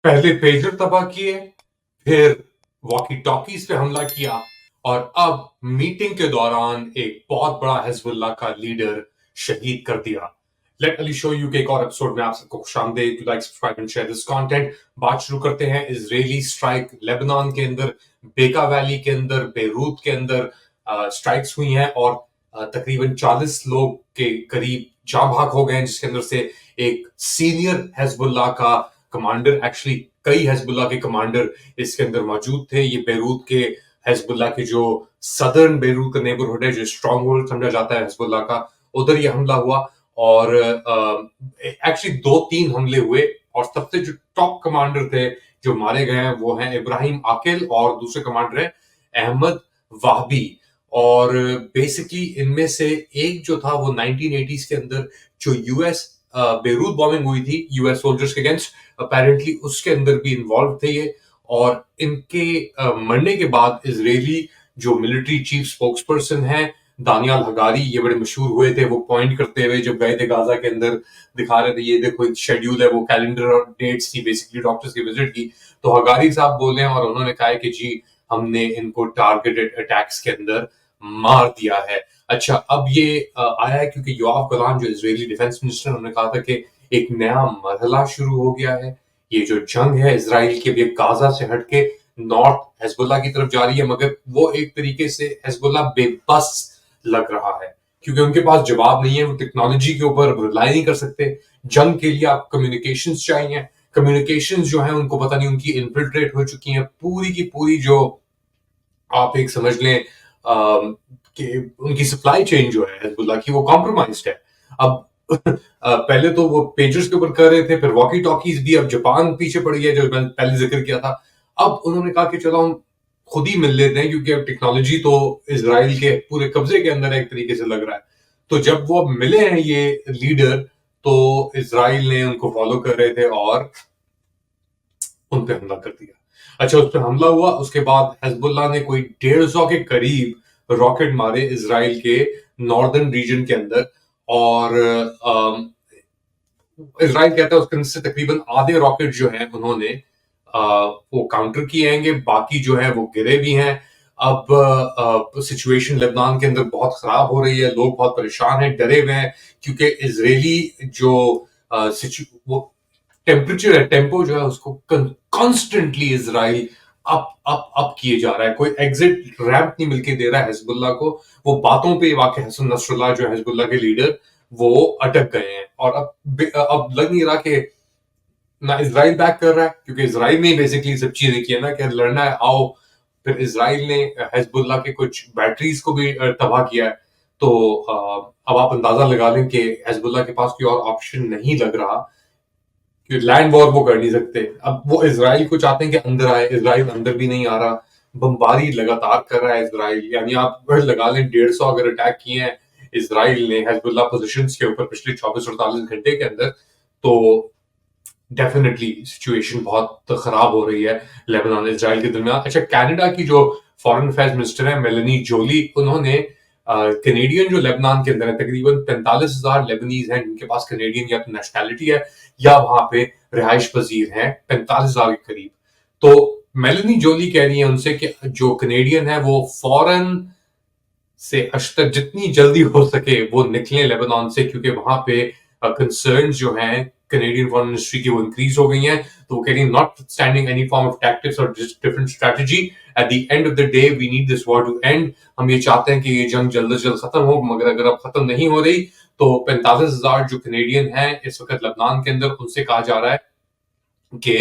पहले पेजर तबाह किए, फिर वॉकी टॉकीज पे हमला किया और अब मीटिंग के दौरान एक बहुत बड़ा हिजबुल्लाह का लीडर शहीद कर दिया। लेट अली शो यू के एक और एपिसोड में आप सबको खुशामदीद। Like, subscribe and share this content. बात शुरू करते हैं इजरायली स्ट्राइक लेबनान के अंदर, बेका वैली के अंदर, बेरूत के अंदर स्ट्राइक्स हुई हैं और तकरीबन 40 लोग के करीब जाँ भाग हो गए, जिसके अंदर से एक सीनियर हिजबुल्लाह का कमांडर, एक्चुअली कई हिजबुल्लाह के कमांडर इसके अंदर मौजूद थे। ये बेरूत के हिजबुल्लाह के जो सदर्न बेरूत का नेबरहुड है, जो स्ट्रॉन्ग होल्ड समझा जाता है हिजबुल्लाह का, उधर ये हमला हुआ और एक्चुअली 2-3 हमले हुए और सबसे जो टॉप कमांडर थे जो मारे गए हैं वो हैं इब्राहिम आकिल और दूसरे कमांडर है अहमद वाहबी। और बेसिकली इनमें से एक जो था वो 1980s के अंदर जो यूएस बेरूत बॉम्बिंग हुई थी यूएस सोल्जर्स के अगेंस्ट, अपेरेंटली उसके अंदर भी इन्वॉल्व थे ये। और इनके मरने के बाद इजरायली जो मिलिट्री चीफ स्पोक्सपर्सन है दानियाल हगारी, ये बड़े मशहूर हुए थे। वो पॉइंट करते हुए जब गए थे गाजा के अंदर, दिखा रहे थे ये देखो शेड्यूल है, वो कैलेंडर और डेट्स थी बेसिकली डॉक्टर्स की विजिट की। तो हगारी साहब बोले और उन्होंने कहा कि जी हमने इनको टारगेटेड अटैक्स के अंदर मार दिया है। अच्छा, अब ये आया है क्योंकि योआव गलान जो इजरायली डिफेंस मिनिस्टर, उन्होंने कहा था कि एक नया मरहला शुरू हो गया है। ये जो जंग है इजराइल की, गाजा से हटके नॉर्थ हिजबुल्लाह की तरफ जा रही है, मगर वो एक तरीके से हिजबुल्लाह बेबस लग रहा है क्योंकि उनके पास जवाब नहीं है। वो टेक्नोलॉजी के ऊपर रिलाई नहीं कर सकते। जंग के लिए आप कम्युनिकेशंस चाहिए, कम्युनिकेशंस जो है उनको पता नहीं, उनकी इन्फिल्ट्रेट हो चुकी हैं पूरी की पूरी। जो आप एक समझ लें कि उनकी सप्लाई चेन जो है हिजबुल्लाह की वो कॉम्प्रोमाइज्ड है। अब पहले तो वो पेजर्स के ऊपर कर रहे थे, फिर वॉकी टॉकीज भी। अब जापान पीछे पड़ गया, जो मैंने पहले जिक्र किया था। अब उन्होंने कहा कि चलो हम खुद ही मिल लेते हैं क्योंकि अब टेक्नोलॉजी तो इजराइल के पूरे कब्जे के अंदर एक तरीके से लग रहा है। तो जब वो मिले हैं ये लीडर, तो इजराइल ने उनको फॉलो कर रहे थे और उन पे हमला कर दिया। अच्छा, उस पर हमला हुआ, उसके बाद हिजबुल्लाह ने कोई 150 के करीब रॉकेट मारे इजराइल के नॉर्दर्न रीजन के अंदर और इजराइल कहता है उसके अंदर से तकरीबन आधे रॉकेट जो हैं उन्होंने वो काउंटर किए हैंगे, बाकी जो है वो गिरे भी हैं। अब सिचुएशन लेबनान के अंदर बहुत खराब हो रही है, लोग बहुत परेशान हैं, डरे हुए हैं क्योंकि इजरायली जो वो टेम्परेचर है, टेम्पो जो है उसको कॉन्स्टेंटली इजराइल अप किए जा रहा है। कोई एग्जिट रैंप नहीं मिलके दे रहा है हिजबुल्लाह को। वो बातों पे वाकई हसन नसरुल्लाह जो है हिजबुल्लाह के लीडर, वो अटक गए हैं और अब लग नहीं रहा कि ना इजराइल बैक कर रहा है क्योंकि इजराइल ने बेसिकली सब चीजें की है ना कि लड़ना है आओ। फिर इजराइल ने हिजबुल्लाह के कुछ बैटरीज को भी तबाह किया है। तो अब आप अंदाजा लगा लें कि हिजबुल्लाह के पास कोई और ऑप्शन नहीं लग रहा कि लैंड वॉर वो कर नहीं सकते। अब वो इजराइल को चाहते हैं कि अंदर आए, इजराइल अंदर भी नहीं आ रहा, बमबारी लगातार कर रहा है इजराइल। यानी आप लगा लें 150 अगर अटैक किए हैं इजराइल ने हिजबुल्लाह पोजीशंस के ऊपर पिछले 24-48 घंटे के अंदर, तो डेफिनेटली सिचुएशन बहुत खराब हो रही है लेबनान इजराइल के दरमियान। अच्छा, कनाडा की जो फॉरेन अफेयर्स मिनिस्टर है मेलेनी जोली, उन्होंने कनेडियन जो लेबनान के अंदर है, तकरीबन 45,000 लेबनीज हैं जिनके पास कनेडियन या तो नेशनैलिटी है या वहां पे रिहाइश पजीर हैं, 45,000 के करीब। तो मेलेनी जोली कह रही है उनसे कि जो कनेडियन है वो फॉरन से अशतर जितनी जल्दी हो सके वो निकले लेबनान से, क्योंकि वहां पे कंसर्न जो हैं कनेडियन फॉरेन मिनिस्ट्री की वो इंक्रीज हो गई हैं। तो वो कह रही है not standing any form of tactics और different strategy, at the end of the day we need this war to end. हम ये चाहते हैं कि ये जंग जल्द से जल्द खत्म हो, मगर अगर अब खत्म नहीं हो रही तो 45,000 जो कनेडियन हैं इस वक्त लेबनान के अंदर, उनसे कहा जा रहा है कि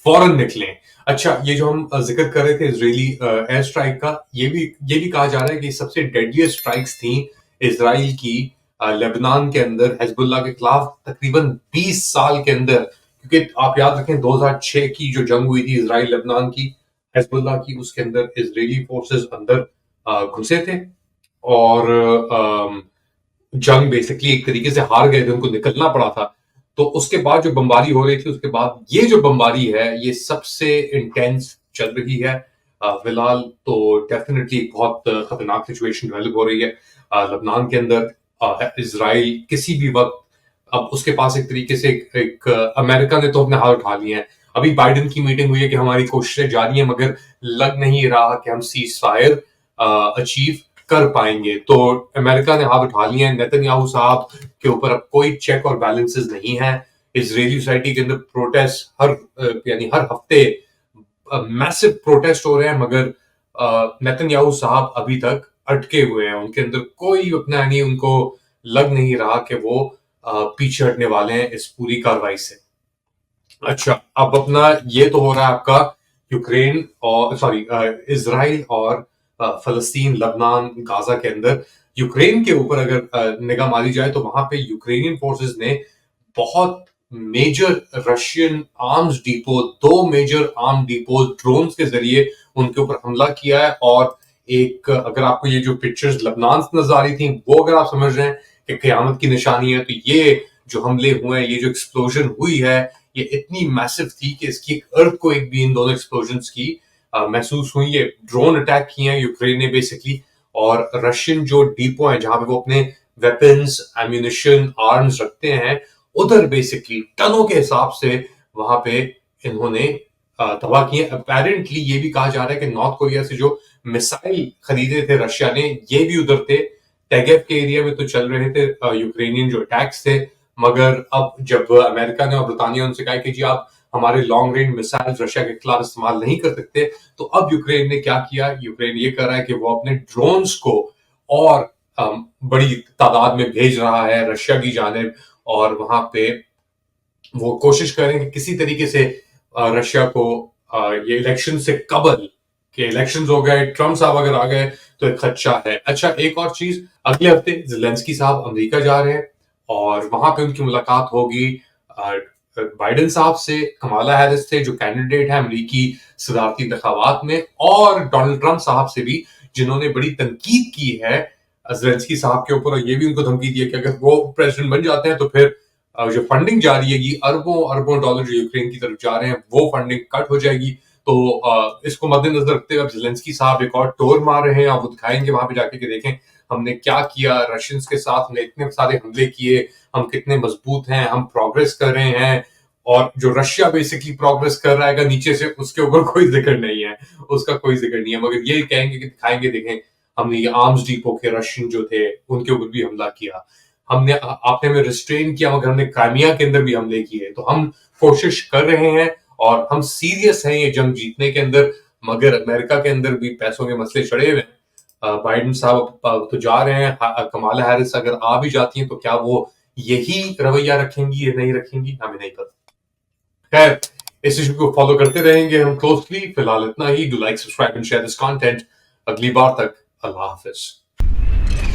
फौरन निकलें। अच्छा, ये जो हम जिक्र कर रहे थे इजरायली एयर स्ट्राइक का, ये भी कहा जा रहा है कि सबसे डेडलीस्ट स्ट्राइक्स थी इजराइल की लेबनान के अंदर हिजबुल्लाह के खिलाफ तकरीबन 20 साल के अंदर। क्योंकि आप याद रखें 2006 की जो जंग हुई थी इजराइल लेबनान की हिजबुल्लाह की, उसके अंदर इजरायली फोर्सेस अंदर घुसे थे और जंग बेसिकली एक तरीके से हार गए थे, उनको निकलना पड़ा था। तो उसके बाद जो बमबारी हो रही थी, उसके बाद ये जो बमबारी है ये सबसे इंटेंस चल रही है फिलहाल। तो डेफिनेटली बहुत खतरनाक सिचुएशन डेवलप हो रही है लेबनान के अंदर। इजराइल किसी भी वक्त, अब उसके पास एक तरीके से एक अमेरिका ने तो अपने हाथ उठा लिए हैं अभी बाइडेन की मीटिंग हुई है कि हमारी कोशिशें जारी हैं, मगर लग नहीं रहा कि हम सीज फायर अचीव कर पाएंगे। तो अमेरिका ने हाथ उठा लिए हैं, नेतन्याहू साहब के ऊपर अब कोई चेक और बैलेंसेस नहीं है। इजरायली सोसाइटी के अंदर प्रोटेस्ट यानी हर हफ्ते मैसिव प्रोटेस्ट हो रहे हैं, मगर नेतन्याहू साहब अभी तक अटके हुए हैं। उनके अंदर कोई अपना नहीं, उनको लग नहीं रहा कि वो पीछे हटने वाले हैं इस पूरी कार्रवाई से। अच्छा, अब अपना ये तो हो रहा है आपका यूक्रेन और इजराइल और फलस्तीन, लबनान, गाजा के अंदर। यूक्रेन के ऊपर अगर निगाह मारी जाए तो वहां पे यूक्रेनियन फोर्सेस ने बहुत मेजर रशियन आर्म्स डिपो, दो मेजर आर्म डिपो ड्रोन्स के जरिए उनके ऊपर हमला किया है। और एक, अगर आपको ये जो पिक्चर्स लबनान से नजर आ रही थी, वो अगर आप समझ रहे हैं कि कयामत की निशानी है, तो ये जो हमले हुए हैं, ये जो एक्सप्लोजन हुई है, ये इतनी मैसिव थी कि इसकी एक अर्थक्वेक भी इन दोनों एक्सप्लोजन्स की महसूस हुई। ये ड्रोन अटैक किए हैं यूक्रेन ने बेसिकली, और रशियन जो डिपो है जहां पे वो अपने वेपन्स, एम्यूनिशन, आर्म्स रखते हैं, उधर बेसिकली टनों के हिसाब से वहां पे इन्होंने तबाह किए। अपेरेंटली ये भी कहा जा रहा है कि नॉर्थ कोरिया से जो मिसाइल खरीदे थे रशिया ने, ये भी उधर थे। टेगेव के एरिया में तो चल रहे थे यूक्रेनियन जो अटैक्स थे, मगर अब जब अमेरिका ने और ब्रिटानिया उनसे कहा कि जी आप हमारे लॉन्ग रेंज मिसाइल रशिया के खिलाफ इस्तेमाल नहीं कर सकते, तो अब यूक्रेन ने क्या किया, यूक्रेन ये कर रहा है कि वो अपने ड्रोन्स को और बड़ी तादाद में भेज रहा है रशिया की जानिब, और वहां पे वो कोशिश करें कि किसी तरीके से रशिया को ये इलेक्शन से कबल, कि इलेक्शंस हो गए, ट्रम्प साहब अगर आ गए तो एक खदशा है। अच्छा, एक और चीज, अगले हफ्ते ज़ेलेंस्की साहब अमेरिका जा रहे हैं और वहां पे उनकी मुलाकात होगी बाइडेन साहब से, कमाला हैरिस से जो कैंडिडेट है अमेरिकी सदारती इंतखाबात में, और डोनाल्ड ट्रंप साहब से भी, जिन्होंने बड़ी तनकीद की है ज़ेलेंस्की साहब के ऊपर, और ये भी उनको धमकी दी है कि अगर वो प्रेसिडेंट बन जाते हैं तो फिर जो फंडिंग जा रही है, ये अरबों अरबों डॉलर जो यूक्रेन की तरफ जा रहे हैं, वो फंडिंग कट हो जाएगी। तो इसको मद्देनजर रखते हुए अब ज़ेलेंस्की साहब एक और टूर मार रहे हैं, और वो दिखाएंगे वहां पे जाके कि देखें हमने क्या किया रशियंस के साथ, हमने इतने सारे हमले किए, हम कितने मजबूत हैं, हम प्रोग्रेस कर रहे हैं। और जो रशिया बेसिकली प्रोग्रेस कर रहा है नीचे से, उसके ऊपर कोई जिक्र नहीं है, उसका कोई जिक्र नहीं है, मगर ये कहेंगे कि दिखाएंगे देखें हमने ये आर्म्स डिपो के रशियन जो थे उनके ऊपर भी हमला किया, हमने आपने हमें रिस्ट्रेन किया, मगर हमने क्राइमिया के अंदर भी हमले किए। तो हम कोशिश कर रहे हैं और हम सीरियस हैं ये जंग जीतने के अंदर, मगर अमेरिका के अंदर भी पैसों के मसले चढ़े हुए हैं। बाइडेन साहब तो जा रहे हैं, कमाला हैरिस अगर आ भी जाती हैं तो क्या वो यही रवैया रखेंगी या नहीं रखेंगी, हमें नहीं पता। खैर, इस इशू को फॉलो करते रहेंगे हम क्लोजली। फिलहाल इतना ही। Do like, subscribe and share this content. अगली बार तक अल्लाह हाफिज।